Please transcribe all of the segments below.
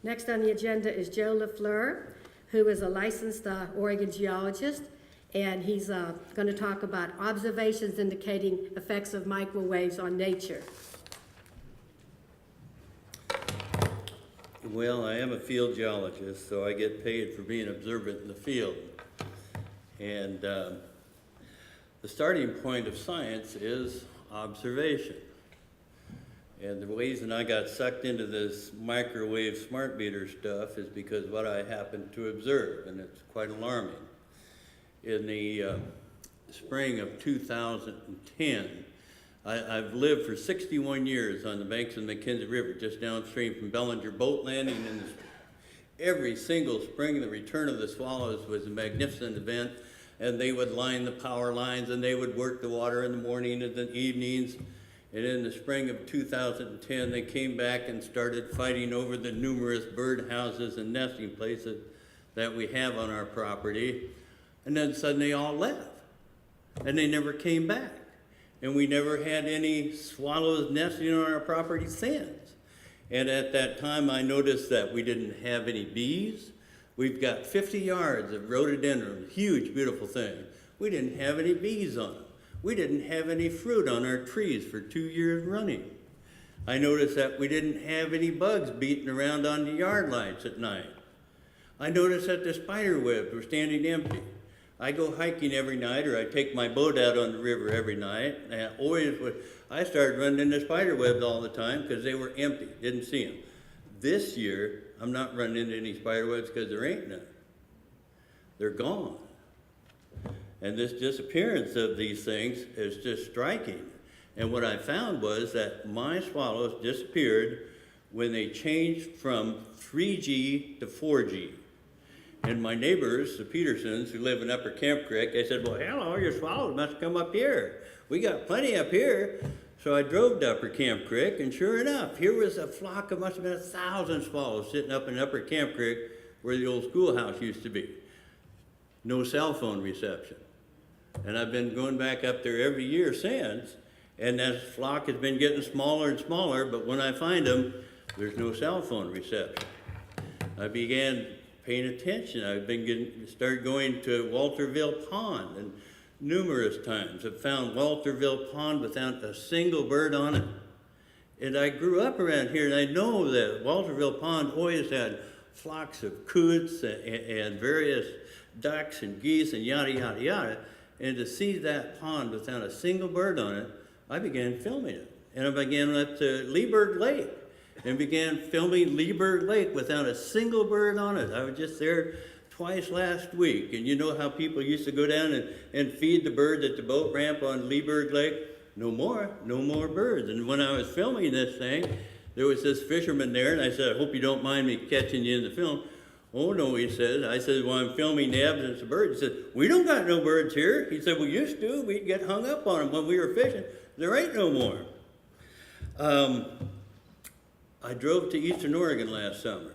Next on the agenda is Joe Lafleur, who is a licensed Oregon geologist, and he's going to talk about observations indicating effects of microwaves on nature. Well, I am a field geologist, so I get paid for being observant in the field. And the starting point of science is observation. And the reason I got sucked into this microwave smart meter stuff is because what I happened to observe, and it's quite alarming. In the spring of 2010, I've lived for 61 years on the banks of the McKenzie River, just downstream from Bellinger Boat Landing. And every single spring, the return of the swallows was a magnificent event, and they would line the power lines, and they would work the water in the morning and the evenings. And in the spring of 2010, they came back and started fighting over the numerous bird houses and nesting places that we have on our property. And then suddenly they all left, and they never came back. And we never had any swallows nesting on our property since. And at that time, I noticed that we didn't have any bees. We've got 50 yards of rhododendron, huge, beautiful thing. We didn't have any bees on them. We didn't have any fruit on our trees for 2 years running. I noticed that we didn't have any bugs beating around on the yard lights at night. I noticed that the spider webs were standing empty. I go hiking every night, or I take my boat out on the river every night, and I started running into spider webs all the time because they were empty, didn't see them. This year, I'm not running into any spider webs because there ain't none. They're gone. And this disappearance of these things is just striking. And what I found was that my swallows disappeared when they changed from 3G to 4G. And my neighbors, the Petersons, who live in Upper Camp Creek, they said, well, hello, your swallows must come up here. We got plenty up here. So I drove to Upper Camp Creek, and sure enough, here was a flock of must have been 1,000 swallows sitting up in Upper Camp Creek where the old schoolhouse used to be. No cell phone reception. And I've been going back up there every year since, and that flock has been getting smaller and smaller, but when I find them, there's no cell phone reception. I began paying attention. I've been started going to Walterville Pond, and numerous times I've found Walterville Pond without a single bird on it. And I grew up around here, and I know that Walterville Pond always had flocks of coots and various ducks and geese and yada, yada, yada. And to see that pond without a single bird on it, I began filming it. And I began up to Leeburg Lake and began filming Leeburg Lake without a single bird on it. I was just there twice last week. And you know how people used to go down and feed the birds at the boat ramp on Leeburg Lake? No more birds. And when I was filming this thing, there was this fisherman there, and I said, I hope you don't mind me catching you in the film. Oh, no, he said. I said, well, I'm filming the absence of birds. He said, we don't got no birds here. He said, we used to. We'd get hung up on them when we were fishing. There ain't no more. I drove to Eastern Oregon last summer,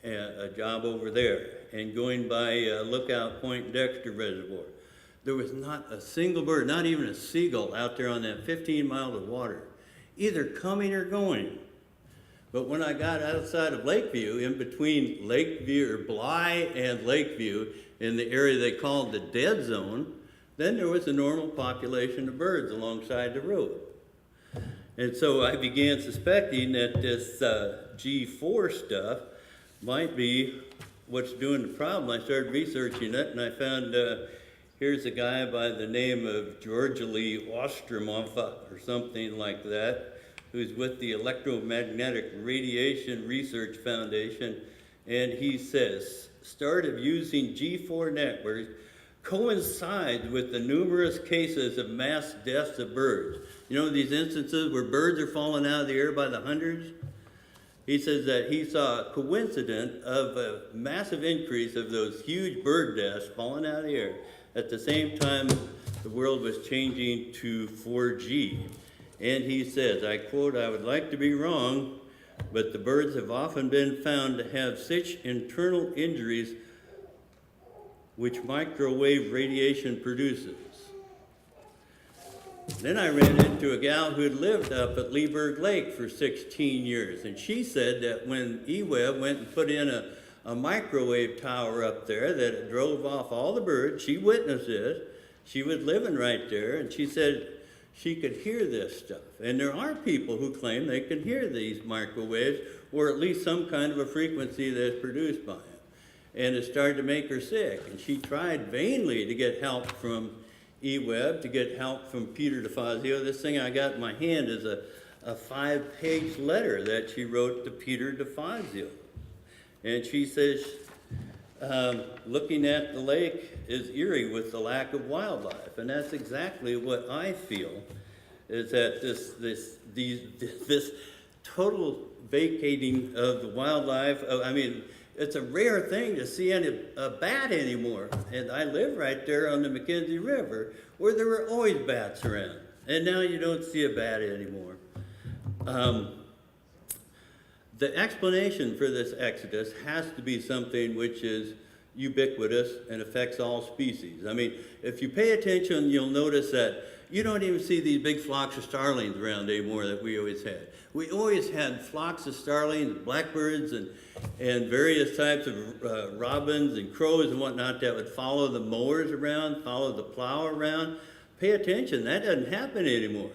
a job over there, and going by Lookout Point Dexter Reservoir. There was not a single bird, not even a seagull out there on that 15 miles of water, either coming or going. But when I got outside of Lakeview, in between Lakeview or Bly and Lakeview, in the area they called the dead zone, then there was a normal population of birds alongside the road. And so I began suspecting that this G4 stuff might be what's doing the problem. I started researching it, and I found here's a guy by the name of Georgely Ostromova or something like that, who's with the Electromagnetic Radiation Research Foundation, and he says, start of using G4 networks coincides with the numerous cases of mass deaths of birds. You know these instances where birds are falling out of the air by the hundreds? He says that he saw a coincidence of a massive increase of those huge bird deaths falling out of the air at the same time the world was changing to 4G. And he says, I quote, I would like to be wrong, but the birds have often been found to have such internal injuries which microwave radiation produces. Then I ran into a gal who had lived up at Leeburg Lake for 16 years, and she said that when E-Web went and put in a microwave tower up there, that it drove off all the birds. She witnessed it. She was living right there, and she said she could hear this stuff. And there are people who claim they can hear these microwaves, or at least some kind of a frequency that's produced by them. And it started to make her sick, and she tried vainly to get help from E-Web, to get help from Peter DeFazio. This thing I got in my hand is a 5-page letter that she wrote to Peter DeFazio. And she says, looking at the lake is eerie with the lack of wildlife. And that's exactly what I feel, is that this total vacating of the wildlife. I mean, it's a rare thing to see a bat anymore. And I live right there on the McKenzie River, where there were always bats around. And now you don't see a bat anymore. The explanation for this exodus has to be something which is ubiquitous and affects all species. I mean, if you pay attention, you'll notice that you don't even see these big flocks of starlings around anymore that we always had. We always had flocks of starlings, blackbirds, and various types of robins and crows and whatnot that would follow the mowers around, follow the plow around. Pay attention, that doesn't happen anymore.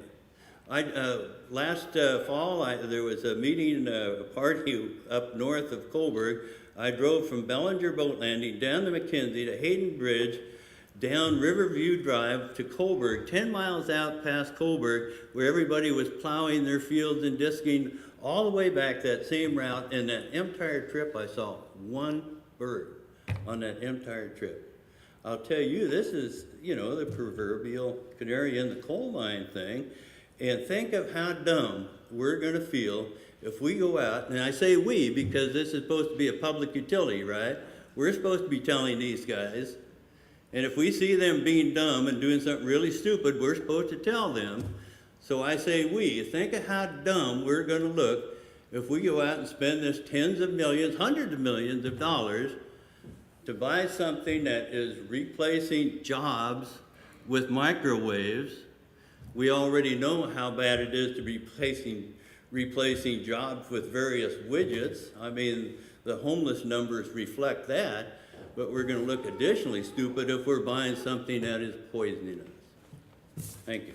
Last fall, there was a meeting, a party up north of Coburg. I drove from Bellinger Boat Landing down to McKenzie to Hayden Bridge, down Riverview Drive to Coburg, 10 miles out past Coburg, where everybody was plowing their fields and disking all the way back that same route. And that entire trip, I saw one bird on that entire trip. I'll tell you, this is, the proverbial canary in the coal mine thing. And think of how dumb we're going to feel if we go out, and I say we because this is supposed to be a public utility, right? We're supposed to be telling these guys. And if we see them being dumb and doing something really stupid, we're supposed to tell them. So I say we. Think of how dumb we're going to look if we go out and spend this tens of millions, hundreds of millions of dollars to buy something that is replacing jobs with microwaves. We already know how bad it is to be replacing jobs with various widgets. I mean, the homeless numbers reflect that, but we're going to look additionally stupid if we're buying something that is poisoning us. Thank you.